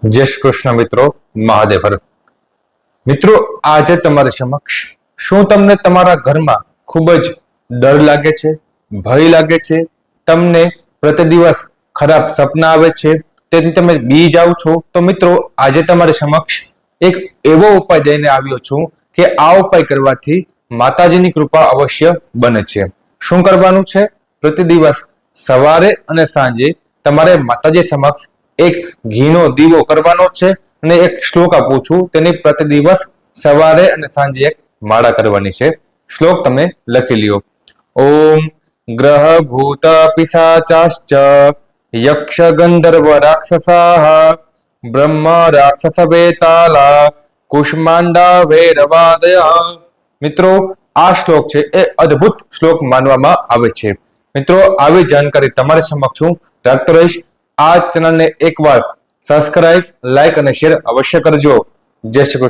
જય શ્રી કૃષ્ણ મિત્રો, મહાદેવ હર. મિત્રો, આજે તમારી સમક્ષ શું તમને તમારા ઘરમાં ખૂબ જ ડર લાગે છે, ભય લાગે છે, તમને પ્રતિ દિવસ ખરાબ સપના આવે છે, તેથી તમે બી જાઓ છો? તો મિત્રો, આજે તમારી સમક્ષ એક એવો ઉપાય લઈને આવ્યો છું કે આ ઉપાય કરવાથી માતાજીની કૃપા અવશ્ય બને છે. શું કરવાનું છે? પ્રતિ દિવસ સવારે અને સાંજે તમારે માતાજી સમક્ષ એક ઘીનો દીવો કરવાનો છે અને એક શ્લોક આપું છું, તેની પ્રતિ દિવસ સવારે અને સાંજે એક માળા કરવાની છે. શ્લોક તમે લખી લ્યો. ઓમ ગ્રહ ભૂત પિશાચાશ્ચ યક્ષ ગંધર્વ રાક્ષસાઃ બ્રહ્મ રાક્ષસ વેતાલા કુષ્માંડા ભૈરવાદયઃ. મિત્રો, આ શ્લોક છે એ અદ્ભુત શ્લોક માનવામાં આવે છે. મિત્રો, આવી જાણકારી તમારી સમક્ષ હું રાખતો રહીશ. આ ચેનલને એકવાર સબસ્ક્રાઇબ, લાઈક અને શેર અવશ્ય કરજો. જય શ્રી કૃષ્ણ.